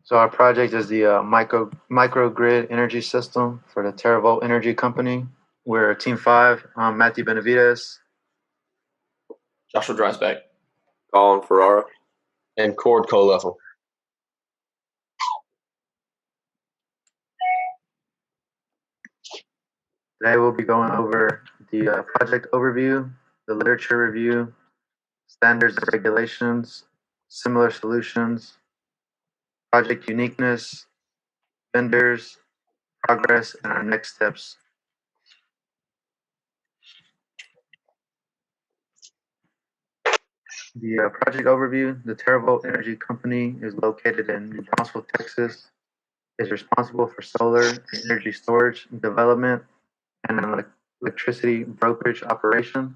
So our project is the microgrid energy system for the Teravolt Energy Company. We're Team 5. I'm Matthew Benavides. Joshua Dreisbeck. Colin Ferrara. And Cord Coleffel. Today we'll be going over the project overview, the literature review, standards and regulations, similar solutions, project uniqueness, vendors, progress, and our next steps. The project overview, the Teravolt Energy Company is located in New Braunfels, Texas, is responsible for solar and energy storage, development, and an electricity brokerage operation.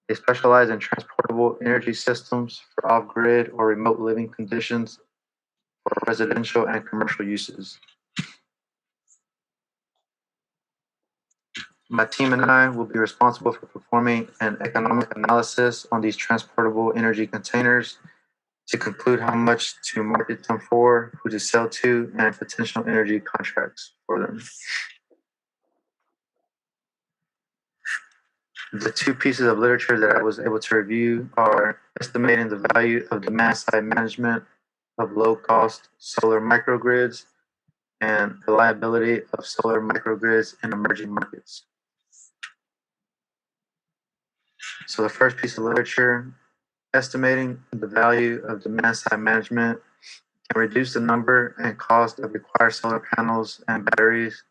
They specialize in transportable energy systems for off-grid or remote living conditions for residential and commercial uses. My team and I will be responsible for performing an economic analysis on these transportable energy containers to conclude how much to market them for, who to sell to, and potential energy contracts for them. The two pieces of literature that I was able to review are estimating the value of demand-side management of low-cost solar microgrids and reliability of solar microgrids in emerging markets. So the first piece of literature, estimating the value of demand-side management can reduce the number and cost of required solar panels and batteries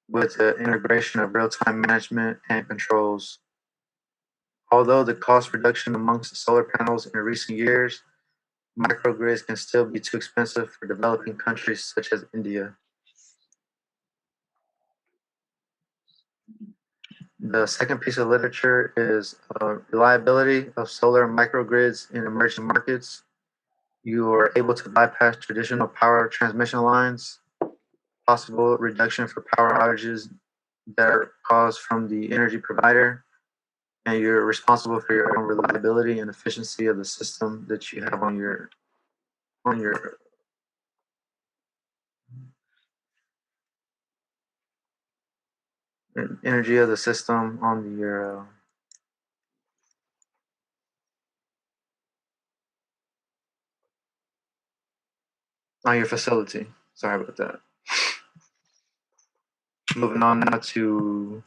with the integration of real-time management and controls. Although the cost reduction amongst solar panels in recent years, microgrids can still be too expensive for developing countries such as India. The second piece of literature is reliability of solar microgrids in emerging markets. You are able to bypass traditional power transmission lines, possible reduction for power outages that are caused from the energy provider, and you're responsible for your own reliability and efficiency of the system that you have on your energy of the system on your facility. Sorry about that. Moving on now to.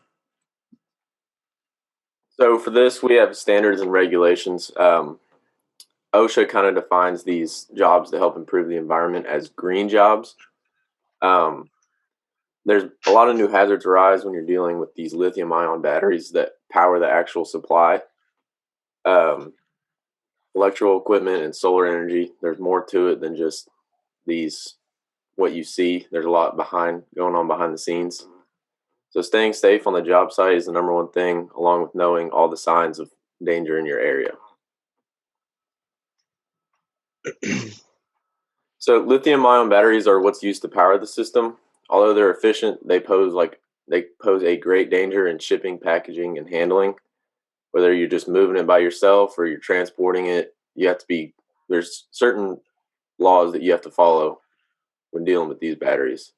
So for this, we have standards and regulations. OSHA kind of defines these jobs to help improve the environment as green jobs. There's a lot of new hazards arise when you're dealing with these lithium-ion batteries that power the actual supply. Electrical equipment and solar energy, there's more to it than just what you see. There's a lot going on behind the scenes. So staying safe on the job site is the number one thing, along with knowing all the signs of danger in your area. So lithium-ion batteries are what's used to power the system. Although they're efficient, they pose a great danger in shipping, packaging, and handling. Whether you're just moving it by yourself or you're transporting it, there's certain laws that you have to follow when dealing with these batteries.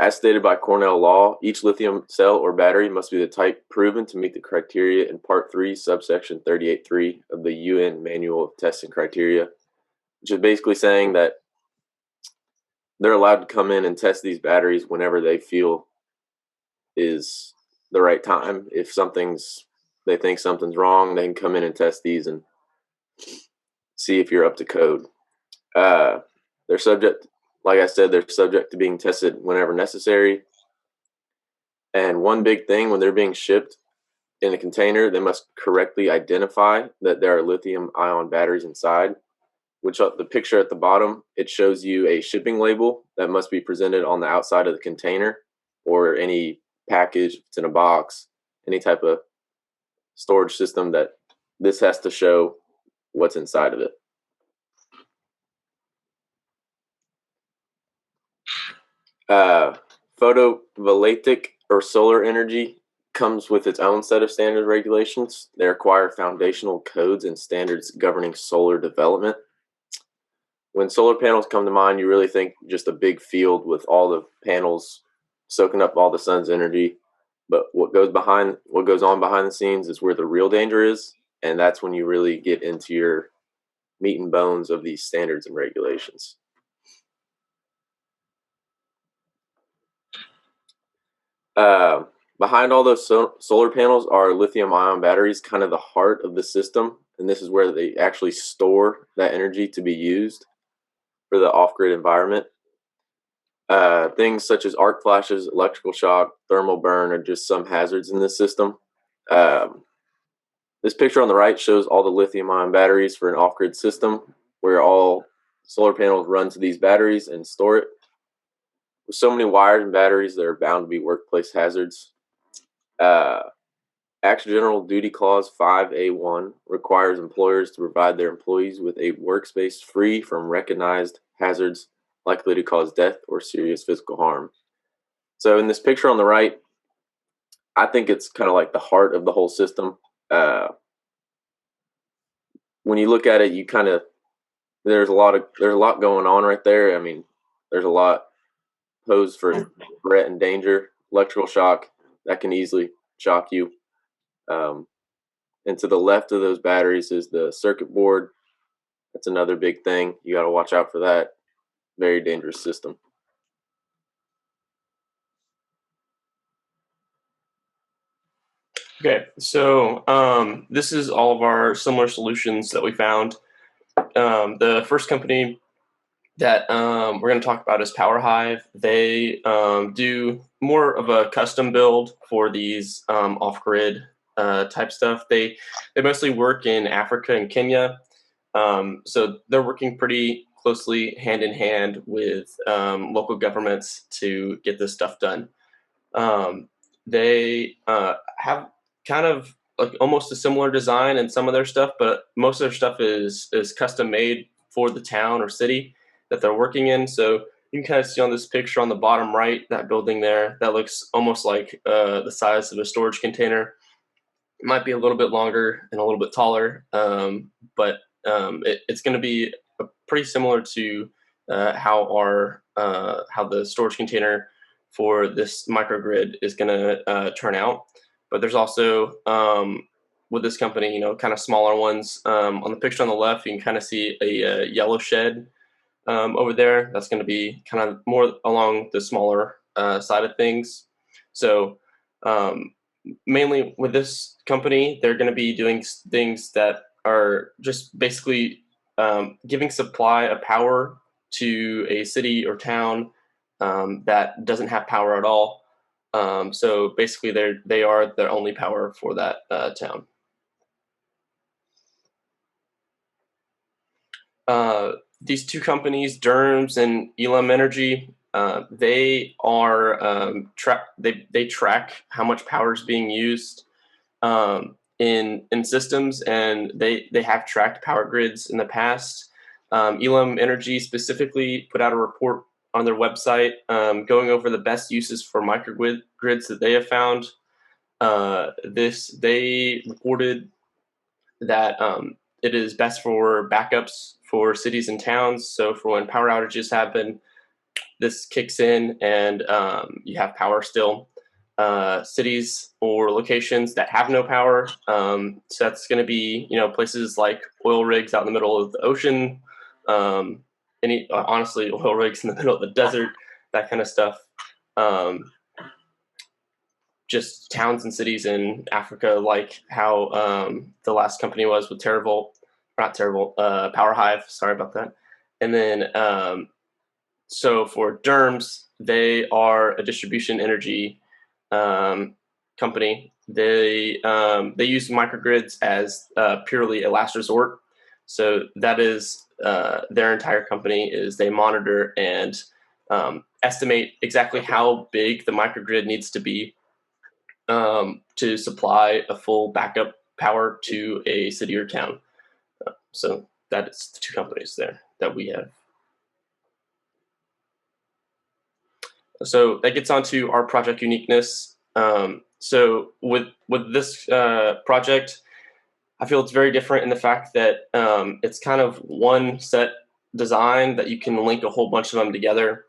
As stated by Cornell law, each lithium cell or battery must be the type proven to meet the criteria in Part 3, subsection 38.3 of the UN Manual of Testing Criteria, which is basically saying that they're allowed to come in and test these batteries whenever they feel is the right time. If they think something's wrong, they can come in and test these and see if you're up to code. They're subject, like I said, they're subject to being tested whenever necessary. And one big thing, when they're being shipped in a container, they must correctly identify that there are lithium-ion batteries inside, which the picture at the bottom, it shows you a shipping label that must be presented on the outside of the container or any package, if it's in a box, any type of storage system, that this has to show what's inside of it. Photovoltaic or solar energy comes with its own set of standard regulations. They require foundational codes and standards governing solar development. when solar panels come to mind, you really think just a big field with all the panels soaking up all the sun's energy. But what goes on behind the scenes is where the real danger is, and that's when you really get into your meat and bones of these standards and regulations. Behind all those solar panels are lithium-ion batteries, kind of the heart of the system, and this is where they actually store that energy to be used for the off-grid environment. Things such as arc flashes, electrical shock, thermal burn are just some hazards in this system. This picture on the right shows all the lithium-ion batteries for an off-grid system, where all solar panels run to these batteries and store it. With so many wires and batteries, there are bound to be workplace hazards. Act General Duty Clause 5A1 requires employers to provide their employees with a workspace free from recognized hazards likely to cause death or serious physical harm. So in this picture on the right, I think it's kind of like the heart of the whole system. When you look at it, there's a lot going on right there. I mean, there's a lot posed for threat and danger. Electrical shock, that can easily shock you. And to the left of those batteries is the circuit board. That's another big thing. You got to watch out for that. Very dangerous system. Okay, so this is all of our similar solutions that we found. The first company that we're going to talk about is PowerHive. They do more of a custom build for these off-grid type stuff. They mostly work in Africa and Kenya, so they're working pretty closely hand in hand with local governments to get this stuff done. They have kind of like almost a similar design in some of their stuff, but most of their stuff is custom made for the town or city that they're working in. So you can kind of see on this picture on the bottom right, that building there, that looks almost like the size of a storage container. It might be a little bit longer and a little bit taller, but it's going to be pretty similar to how the storage container for this microgrid is going to turn out. But there's also with this company, kind of smaller ones. On the picture on the left, you can kind of see a yellow shed over there. That's going to be kind of more along the smaller side of things. So mainly with this company, they're going to be doing things that are just basically giving supply of power to a city or town that doesn't have power at all. So basically, they are their only power for that town. These two companies, Derms and Elam Energy, they are they track how much power is being used in systems, and they have tracked power grids in the past. Elam Energy specifically put out a report on their website going over the best uses for microgrids that they have found. They reported that it is best for backups for cities and towns. So for when power outages happen, this kicks in and you have power still. Cities or locations that have no power, so that's going to be places like oil rigs out in the middle of the ocean, honestly oil rigs in the middle of the desert, that kind of stuff. Just towns and cities in Africa, like how the last company was with PowerHive. Sorry about that. And then so for Derms, they are a distribution energy company. They use microgrids as purely a last resort. So that is their entire company is they monitor and estimate exactly how big the microgrid needs to be to supply a full backup power to a city or town. So that is the two companies there that we have. So that gets onto our project uniqueness. So with this project, I feel it's very different in the fact that it's kind of one set design that you can link a whole bunch of them together.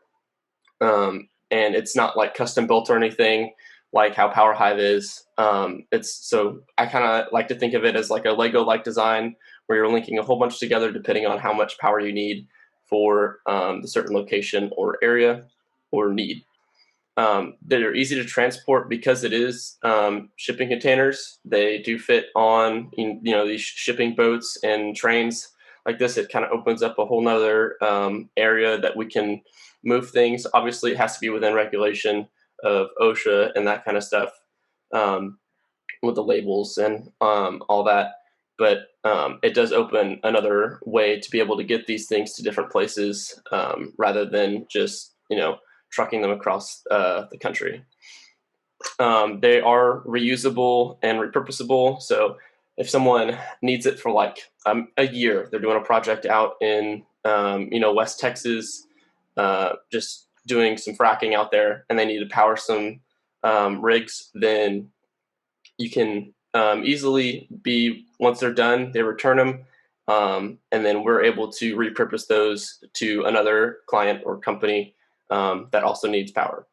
And it's not like custom built or anything like how Power Hive is. So I kind of like to think of it as like a Lego-like design where you're linking a whole bunch together depending on how much power you need for the certain location or area or need. They're easy to transport because it is shipping containers. They do fit on these shipping boats and trains like this. It kind of opens up a whole nother area that we can move things. Obviously, it has to be within regulation of OSHA and that kind of stuff with the labels and all that. But it does open another way to be able to get these things to different places rather than just, trucking them across the country. They are reusable and repurposable. So if someone needs it for like a year, they're doing a project out in, West Texas, just doing some fracking out there, and they need to power some rigs, then you can easily once they're done, they return them, and then we're able to repurpose those to another client or company that also needs power.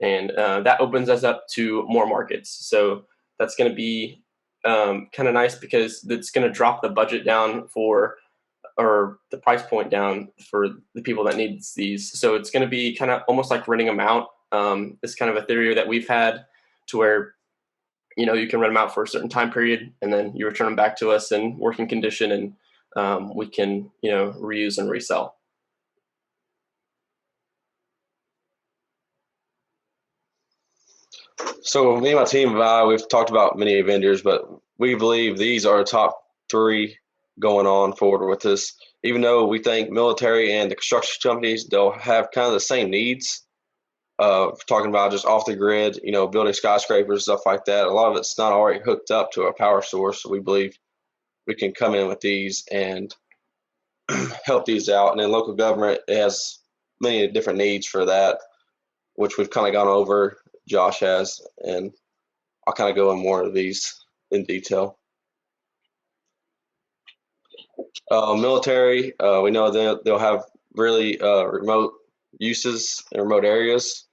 And that opens us up to more markets. So that's going to be kind of nice because it's going to drop the budget down or the price point down for the people that needs these. So it's going to be kind of almost like renting them out. It's kind of a theory that we've had to where, you can rent them out for a certain time period and then you return them back to us in working condition and we can, reuse and resell. So me and my team, we've talked about many vendors, but we believe these are top 3 going on forward with this. Even though we think military and the construction companies, they'll have kind of the same needs. Talking about just off the grid, building skyscrapers, stuff like that. A lot of it's not already hooked up to a power source. So we believe we can come in with these and help these out. And then local government has many different needs for that, which we've kind of gone over. Josh has, and I'll kind of go in more of these in detail. Military, we know they'll have really remote uses in remote areas.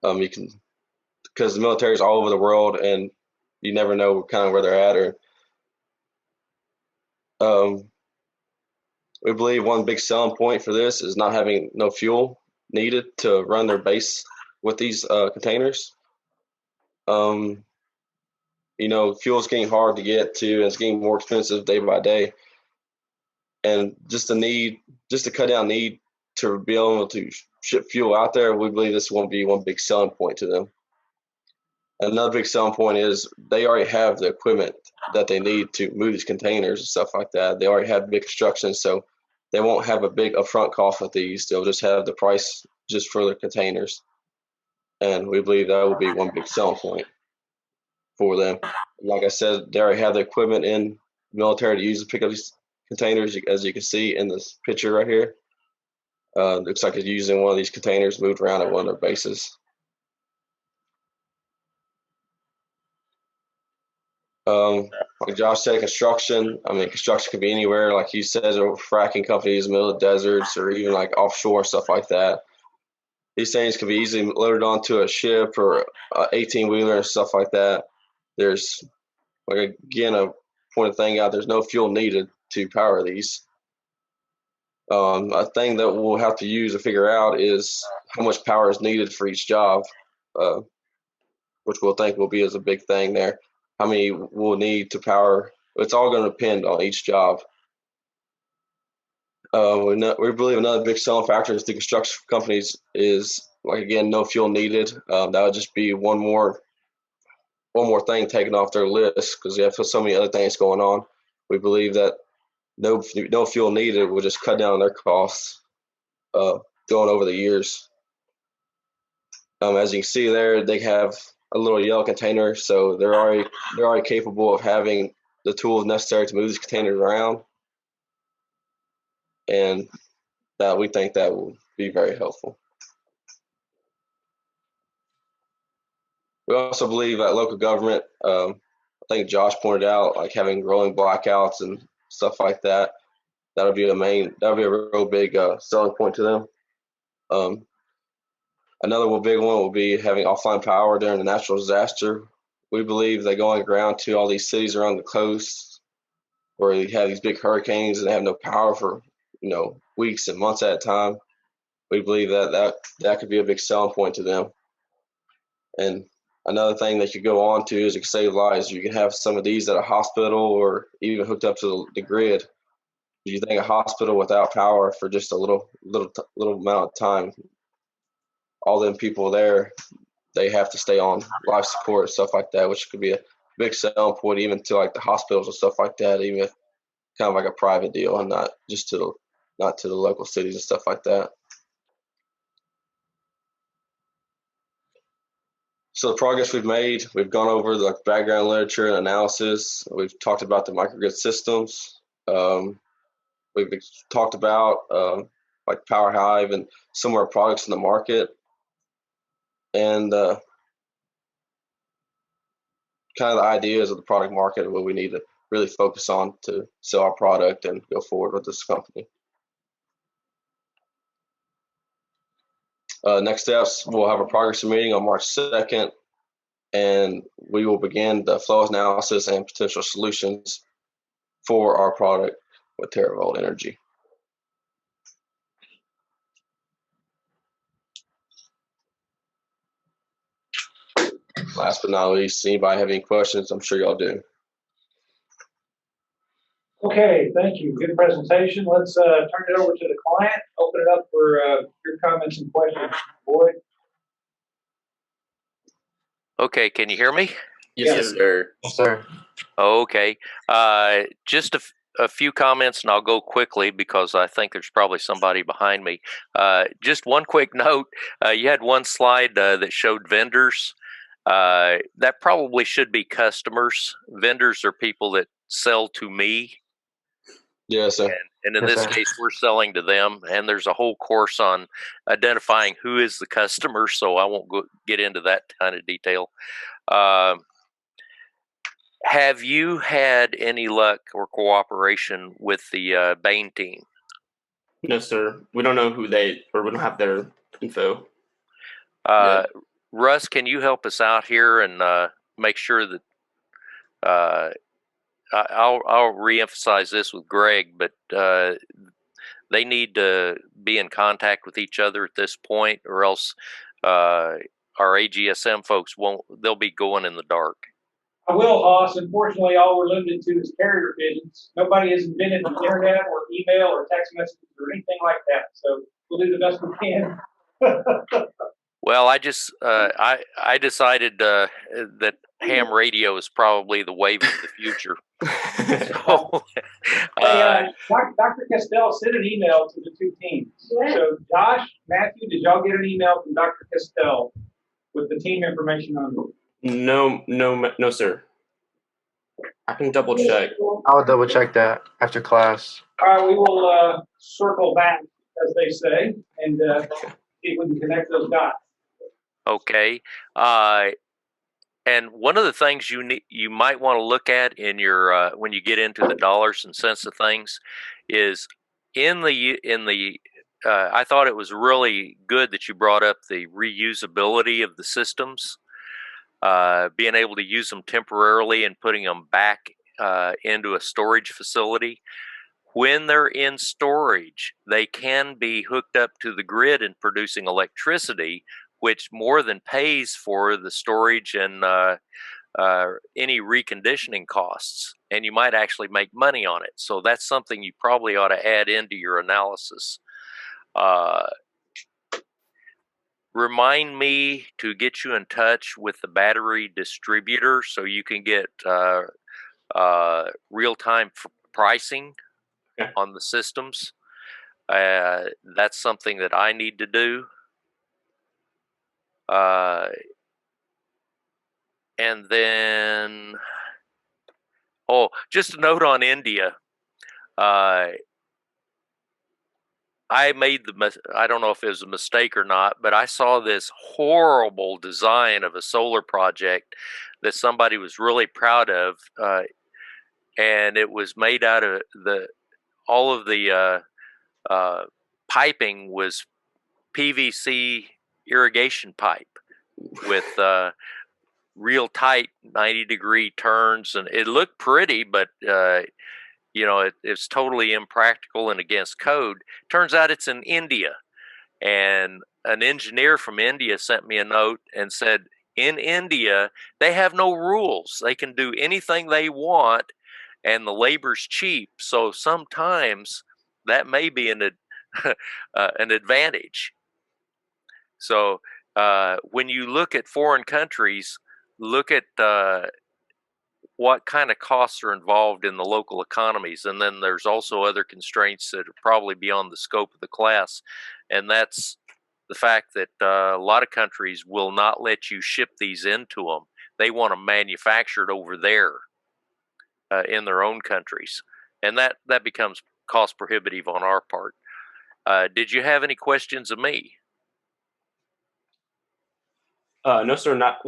Because the military is all over the world, and you never know kind of where they're at. Or we believe one big selling point for this is not having no fuel needed to run their base with these containers. Fuel's getting hard to get to, and it's getting more expensive day by day. And just to cut down need to be able to ship fuel out there, we believe this won't be one big selling point to them. Another big selling point is they already have the equipment that they need to move these containers and stuff like that. They already have big construction, so they won't have a big upfront cost with these. They'll just have the price just for the containers. And we believe that will be one big selling point for them. Like I said, they already have the equipment in military to use to pick up these containers, as you can see in this picture right here. Looks like it's using one of these containers moved around at one of their bases. Like Josh said, construction. Construction could be anywhere. Like he says, or fracking companies, middle of deserts, or even like offshore stuff like that. These things can be easily loaded onto a ship or an 18-wheeler and stuff like that. There's, like, again, a point of thing out. There's no fuel needed to power these. A thing that we'll have to use to figure out is how much power is needed for each job, which we'll think will be as a big thing there. How many we'll need to power. It's all going to depend on each job. We believe another big selling factor is the construction companies is, like, again, no fuel needed. That would just be one more thing taken off their list because they have so many other things going on. We believe that no fuel needed will just cut down their costs going over the years. As you can see there, they have a little yellow container, so they're already capable of having the tools necessary to move these containers around. And that we think that will be very helpful. We also believe that local government, I think Josh pointed out, like having rolling blackouts and stuff like that. that'll be a real big selling point to them. Another big one will be having offline power during a natural disaster. We believe that going ground to all these cities around the coast where you have these big hurricanes and they have no power for, weeks and months at a time, we believe that could be a big selling point to them. And another thing that you go on to is it can save lives. You can have some of these at a hospital or even hooked up to the grid. You think a hospital without power for just a little amount of time, all them people there, they have to stay on life support and stuff like that, which could be a big selling point even to like the hospitals and stuff like that, even if kind of like a private deal and not to the local cities and stuff like that. So the progress we've made, we've gone over the background literature and analysis. We've talked about the microgrid systems. We've talked about like Power Hive and similar products in the market, and kind of the ideas of the product market and what we need to really focus on to sell our product and go forward with this company. Next steps, we'll have a progress meeting on March 2nd, and we will begin the flow analysis and potential solutions for our product with TerraVolt Energy. Last but not least, anybody have any questions? I'm sure y'all do. Okay, thank you. Good presentation. Let's turn it over to the client. Open it up for your comments and questions. Boyd? Okay, can you hear me? Yes, sir. Yes, sir. Okay. Just a few comments, and I'll go quickly because I think there's probably somebody behind me. Just one quick note. You had one slide that showed vendors. That probably should be customers. Vendors are people that sell to me. Yes, sir. And in Yes, this sir. case, we're selling to them, and there's a whole course on identifying who is the customer, so I won't get into that kind of detail. Have you had any luck or cooperation with the Bain team? No, sir. We don't know we don't have their info. Russ, can you help us out here and make sure that I'll reemphasize this with Greg, but they need to be in contact with each other at this point, or else our AGSM folks they'll be going in the dark. I will, Hoss. Unfortunately, all we're limited to is carrier pigeons. Nobody has invented the internet or email or text messages or anything like that. So we'll do the best we can. Well, I just I decided that ham radio is probably the wave of the future. So, Dr. Castell sent an email to the two teams. So Josh, Matthew, did y'all get an email from Dr. Castell with the team information on it? No, sir. I can double check. I'll double check that after class. All right, we will circle back, as they say, and see if we can connect those dots. Okay. And one of the things you might want to look at in your when you get into the dollars and cents of things is in the I thought it was really good that you brought up the reusability of the systems, being able to use them temporarily and putting them back into a storage facility. When they're in storage, they can be hooked up to the grid and producing electricity, which more than pays for the storage and any reconditioning costs. And you might actually make money on it. So that's something you probably ought to add into your analysis. Remind me to get you in touch with the battery distributor so you can get real-time pricing on the systems. That's something that I need to do. And then, just a note on India. I made I don't know if it was a mistake or not, but I saw this horrible design of a solar project that somebody was really proud of, and it was made out of all of the piping was PVC irrigation pipe with real tight 90-degree turns, and it looked pretty, but it's totally impractical and against code. Turns out it's in India, and an engineer from India sent me a note and said, in India, they have no rules. They can do anything they want, and the labor's cheap. So sometimes that may be an advantage. So when you look at foreign countries, look at what kind of costs are involved in the local economies. And then there's also other constraints that are probably beyond the scope of the class. And that's the fact that a lot of countries will not let you ship these into them. They want them manufactured over there in their own countries. And that becomes cost prohibitive on our part. Did you have any questions of me? No, sir. Not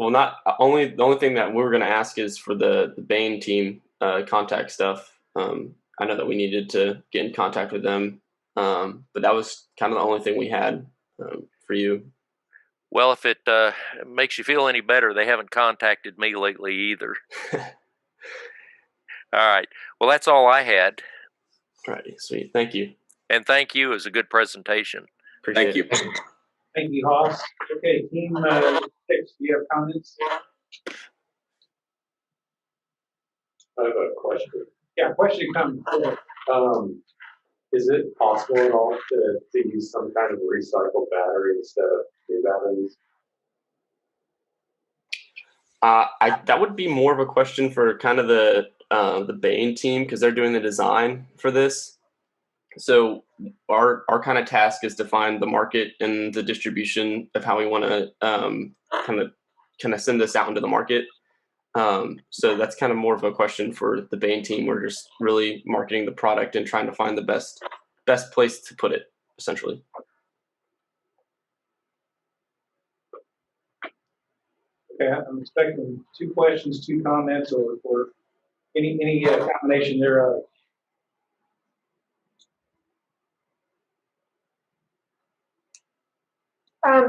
only the only thing that we were going to ask is for the Bain team contact stuff. I know that we needed to get in contact with them, but that was kind of the only thing we had for you. Well, if it makes you feel any better, they haven't contacted me lately either. All right. Well, that's all I had. All right. Sweet. Thank you. And thank you. It was a good presentation. Thank you. Thank you, Hoss. Okay, team 6, do you have comments? I have a question. Yeah, question comes. Is it possible at all to use some kind of recycled battery instead of new batteries? That would be more of a question for kind of the Bain team, because they're doing the design for this. So our kind of task is to find the market and the distribution of how we want to kind of send this out into the market. So that's kind of more of a question for the Bain team. We're just really marketing the product and trying to find the best place to put it, essentially. Okay, I'm expecting 2 questions, 2 comments, or any combination thereof.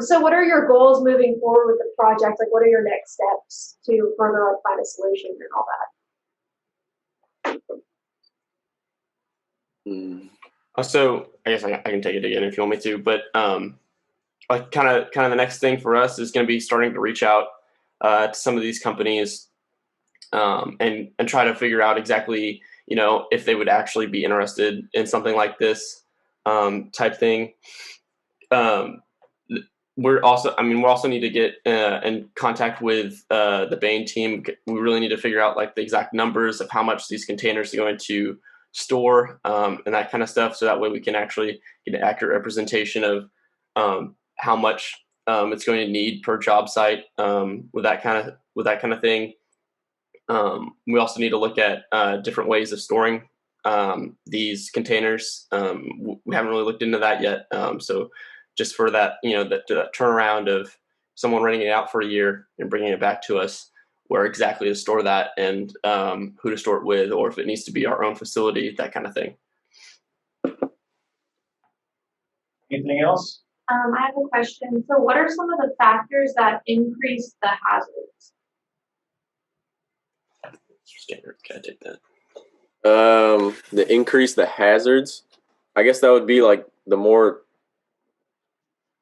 So what are your goals moving forward with the project? Like, what are your next steps to further find a solution and all that? So I guess I can take it again if you want me to, but like kind of the next thing for us is going to be starting to reach out to some of these companies and try to figure out exactly, if they would actually be interested in something like this type thing. We also need to get in contact with the Bain team. We really need to figure out like the exact numbers of how much these containers are going to store and that kind of stuff. So that way we can actually get an accurate representation of how much it's going to need per job site with that kind of thing. We also need to look at different ways of storing these containers. We haven't really looked into that yet. So just for that, that turnaround of someone renting it out for a year and bringing it back to us, where exactly to store that and who to store it with, or if it needs to be our own facility, that kind of thing. Anything else? I have a question. So what are some of the factors that increase the hazards? Can I take that? The increase the hazards, I guess that would be like the more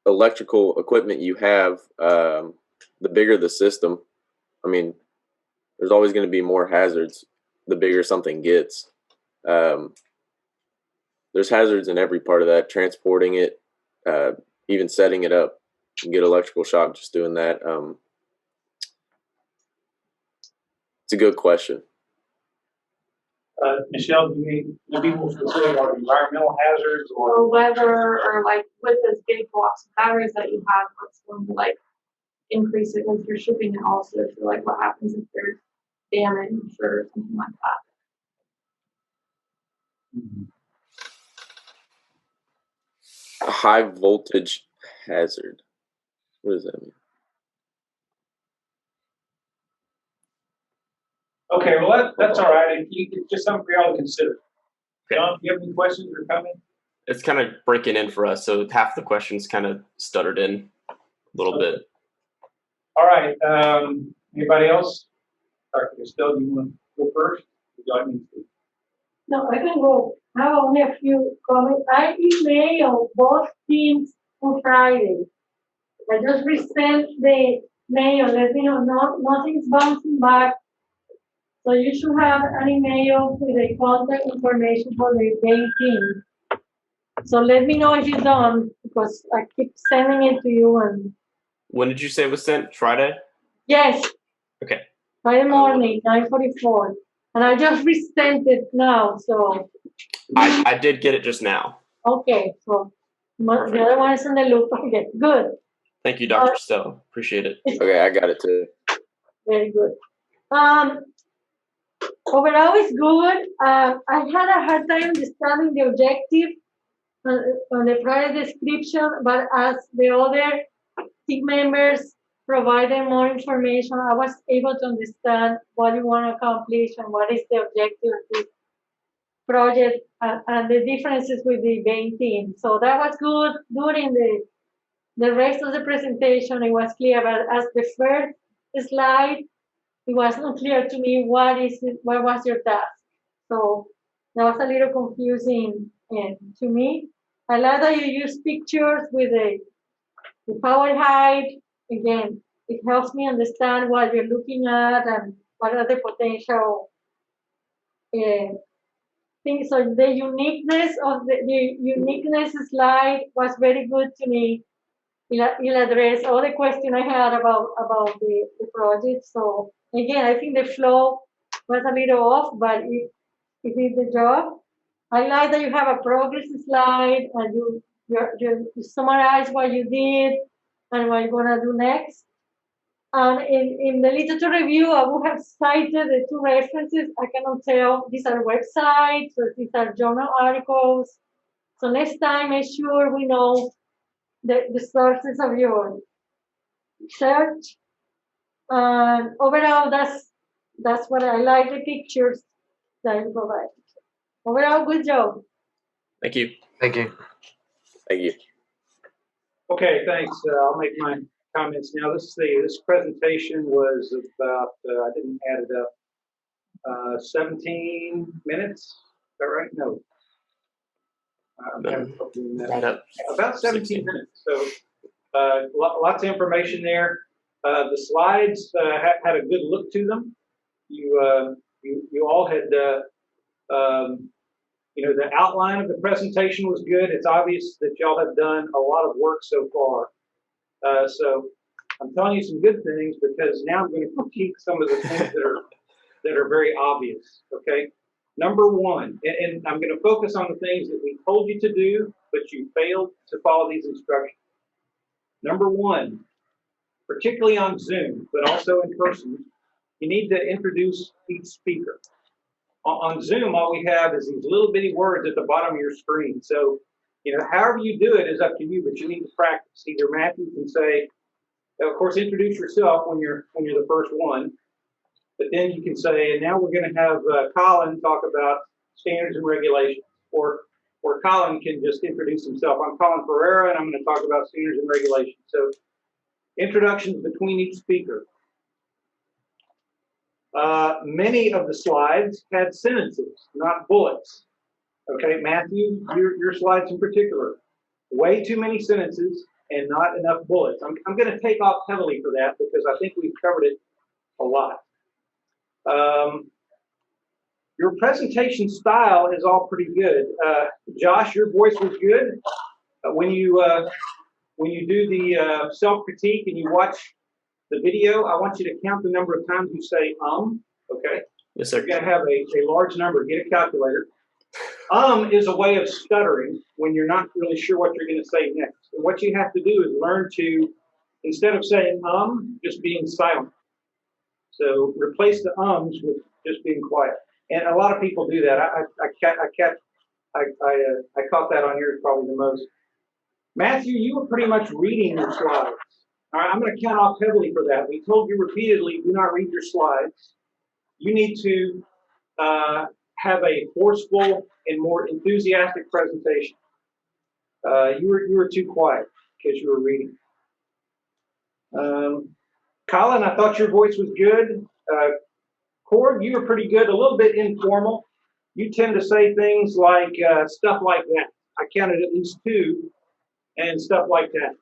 electrical equipment you have, the bigger the system. I mean, there's always going to be more hazards the bigger something gets. There's hazards in every part of that, transporting it, even setting it up. You get electrical shock just doing that. It's a good question. Michelle, do you be more specific on environmental hazards Or weather, or like with those big blocks of batteries that you have, what's going to like increase it with your shipping, and also so like what happens if there's damage or something like that? A high voltage hazard. What does that mean? Okay, well that's all right. It's just something for y'all to consider. John, do you have any questions or comments? It's kind of breaking in for us, so half the questions kind of stuttered in a little bit. All right. Anybody else? Dr. Costello, do you want to go first? Would you like me to? No, I can go. I have only a few comments. I emailed both teams on Friday. I just resent the mail, let me know nothing's bouncing back. So you should have an email with the contact information for the main team. So let me know if you're done, because I keep sending it to you. And When did you say it was sent? Friday? yes. Okay. Friday morning, 9:44. And I just resent it now, so. I did get it just now. Okay, so the other one is in the loop. Okay, good. Thank you, Dr. Costello. Appreciate it. Okay, I got it too. Very good. Overall, it's good. I had a hard time understanding the objective on the prior description, but as the other team members provided more information, I was able to understand what you want to accomplish and what is the objective of this project and the differences with the main team. So that was good. During the rest of the presentation, it was clear, but as the first slide, it was not clear to me what was your task. So that was a little confusing to me. I like that you use pictures with the power height. Again, it helps me understand what you're looking at and what are the potential things. So the uniqueness of the uniqueness slide was very good to me. It'll address all the question I had about the project. So again, I think the flow was a little off, but it did the job. I like that you have a progress slide and you summarize what you did and what you're gonna do next. And in the literature review, I would have cited the two references. I cannot tell these are websites or these are journal articles. So next time, make sure we know the sources of your research. And overall, that's what I like, the pictures that you provide. Overall, good job. Thank you. Thank you. Thank you. Okay, thanks. I'll make my comments now. This presentation was about, I didn't add it up, 17 minutes. Is that right? No. Right up. About 17 minutes. So lots of information there. The slides had a good look to them. You all had, the outline of the presentation was good. It's obvious that y'all have done a lot of work so far. So I'm telling you some good things because now I'm going to critique some of the things that are very obvious. Okay. Number one, and I'm going to focus on the things that we told you to do, but you failed to follow these instructions. Number one, particularly on Zoom, but also in person, you need to introduce each speaker. On Zoom, all we have is these little bitty words at the bottom of your screen. So, however you do it is up to you, but you need to practice. Either Matthew can say, of course, introduce yourself when you're the first one, but then you can say, and now we're going to have Colin talk about standards and regulations, or Colin can just introduce himself. I'm Colin Ferreira, and I'm going to talk about standards and regulations. So, introductions between each speaker. Many of the slides had sentences, not bullets. Okay, Matthew, your slides in particular, way too many sentences and not enough bullets. I'm going to take off heavily for that because I think we've covered it a lot. Your presentation style is all pretty good. Josh, your voice was good. When you do the self-critique and you watch the video, I want you to count the number of times you say okay? Yes, sir. You're going to have a large number. Get a calculator. Is a way of stuttering when you're not really sure what you're going to say next. And what you have to do is learn to, instead of saying just being silent. So replace the ums with just being quiet. And a lot of people do that. I caught that on yours probably the most. Matthew, you were pretty much reading your slides. All right, I'm going to count off heavily for that. We told you repeatedly, do not read your slides. You need to have a forceful and more enthusiastic presentation. You were too quiet because you were reading. Colin, I thought your voice was good. Cord, you were pretty good, a little bit informal. You tend to say things like stuff like that. I counted at least 2, and stuff like that,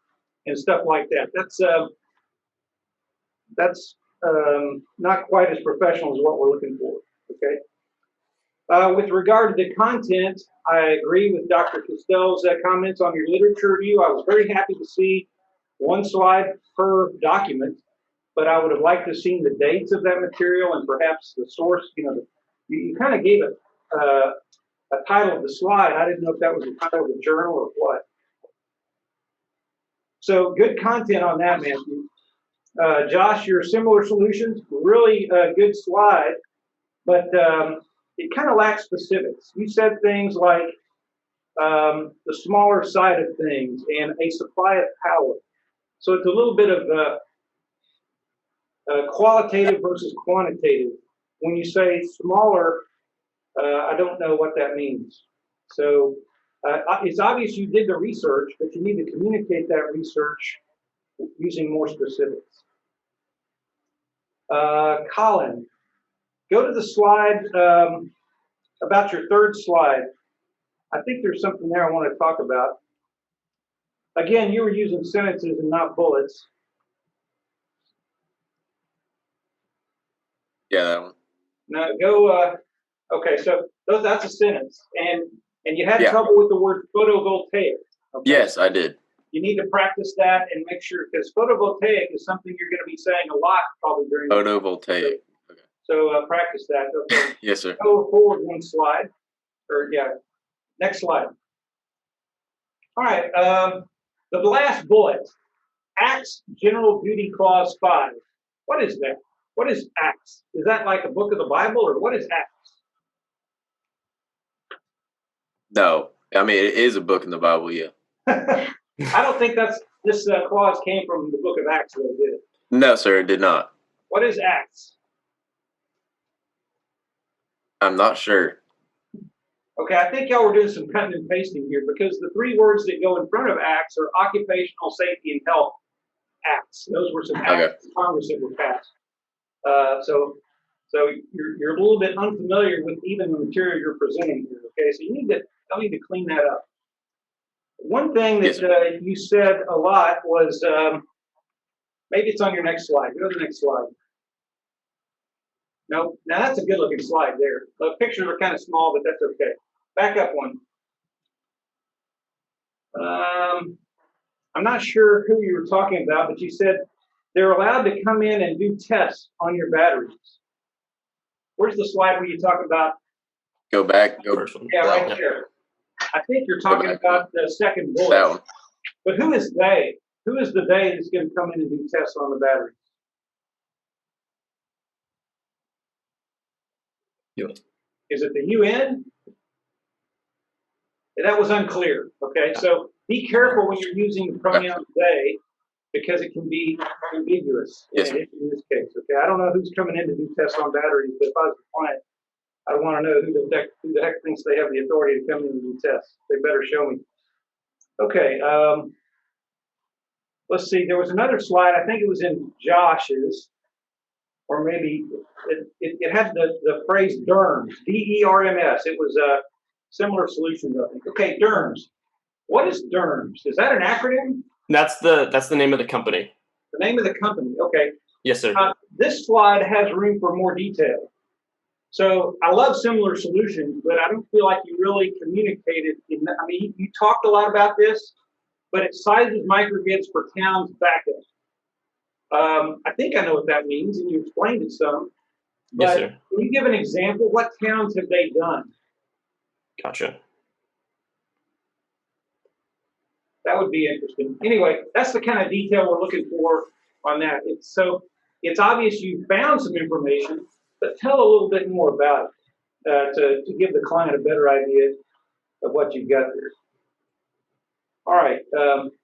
and stuff like that. That's not quite as professional as what we're looking for. Okay. With regard to the content, I agree with Dr. Costello's comments on your literature review. I was very happy to see 1 slide per document, but I would have liked to have seen the dates of that material and perhaps the source. You kind of gave a title of the slide. I didn't know if that was the title of the journal or what. So good content on that, Matthew. Josh, your similar solutions, really good slide, but it kind of lacks specifics. You said things like the smaller side of things and a supply of power. So it's a little bit of qualitative versus quantitative. When you say smaller, I don't know what that means. So it's obvious you did the research, but you need to communicate that research using more specifics. Colin, go to the slide about your 3rd slide. I think there's something there I want to talk about. Again, you were using sentences and not bullets. Yeah, that one. Now go. Okay, so that's a sentence, and you had trouble with the word photovoltaic. Okay? Yes, I did. You need to practice that and make sure, because photovoltaic is something you're going to be saying a lot probably during Photovoltaic. Okay. So practice that. Okay. Yes, sir. Go forward 1 slide, or next slide. All right. The last bullet, Acts General Duty Clause 5. What is that? What is Acts? Is that like a book of the Bible, or what is Acts? No, I mean it is a book in the Bible. Yeah. I don't think this clause came from the book of Acts, though, did it? No, sir, it did not. What is Acts? I'm not sure. Okay, I think y'all were doing some cutting and pasting here, because the 3 words that go in front of Acts are occupational safety and health acts. Those were some acts in Congress that were passed. So you're a little bit unfamiliar with even the material you're presenting here. Okay, so y'all need to clean that up. One thing that you said a lot was, maybe it's on your next slide. Go to the next slide. Nope. Now that's a good looking slide there. The pictures are kind of small, but that's okay. Back up 1. I'm not sure who you were talking about, but you said they're allowed to come in and do tests on your batteries. Where's the slide where you talk about? Go back. Yeah, right there. I think you're talking about the second bullet. That one. But who is they? Who is the they that's going to come in and do tests on the batteries? Is it the UN? That was unclear. Okay, so be careful when you're using the pronoun they, because it can be ambiguous in this case. Okay, I don't know who's coming in to do tests on batteries, but if I was a client, I want to know who the heck thinks they have the authority to come in and do tests. They better show me. Okay, let's see. There was another slide. I think it was in Josh's, or maybe it had the phrase DERMS, DERMS. It was a similar solution, I think. Okay, DERMS. What is DERMS? Is that an acronym? That's the name of the company. The name of the company. Okay. Yes, sir. This slide has room for more detail. So I love similar solutions, but I don't feel like you really communicated. I mean, you talked a lot about this, but it sizes microgrids for towns backup. I think I know what that means, and you explained it some. But yes, sir. Can you give an example? What towns have they done? Gotcha. That would be interesting. Anyway, that's the kind of detail we're looking for on that. It's obvious you found some information, but tell a little bit more about it to give the client a better idea of what you've got there. All right.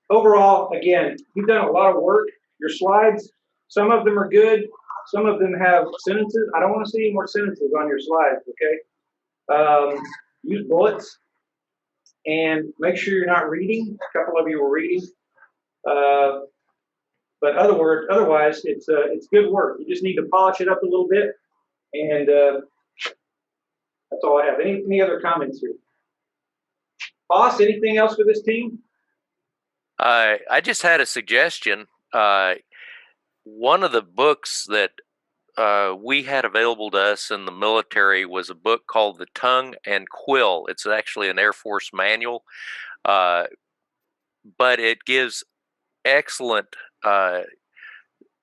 Overall, again, you've done a lot of work. Your slides, some of them are good. Some of them have sentences. I don't want to see any more sentences on your slides, okay? Use bullets and make sure you're not reading. A couple of you were reading. But otherwise, it's good work. You just need to polish it up a little bit, and that's all I have. Any other comments here? Boss, anything else for this team? I just had a suggestion. One of the books that we had available to us in the military was a book called The Tongue and Quill. It's actually an Air Force manual, but it gives excellent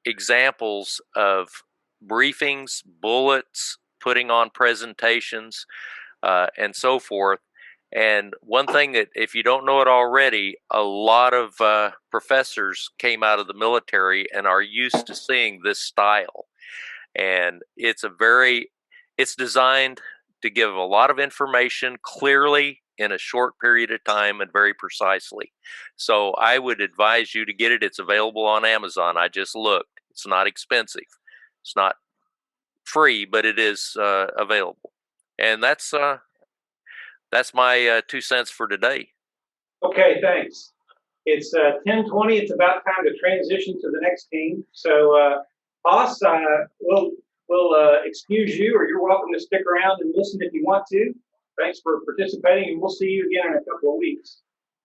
examples of briefings, bullets, putting on presentations, and so forth. And one thing that, if you don't know it already, a lot of professors came out of the military and are used to seeing this style. And it's designed to give a lot of information clearly in a short period of time and very precisely. So I would advise you to get it. It's available on Amazon. I just looked. It's not expensive. It's not free, but it is available. And that's my 2 cents for today. Okay, thanks. It's 10:20. It's about time to transition to the next team. So, Boss, we'll excuse you, or you're welcome to stick around and listen if you want to. Thanks for participating, and we'll see you again in a couple of weeks.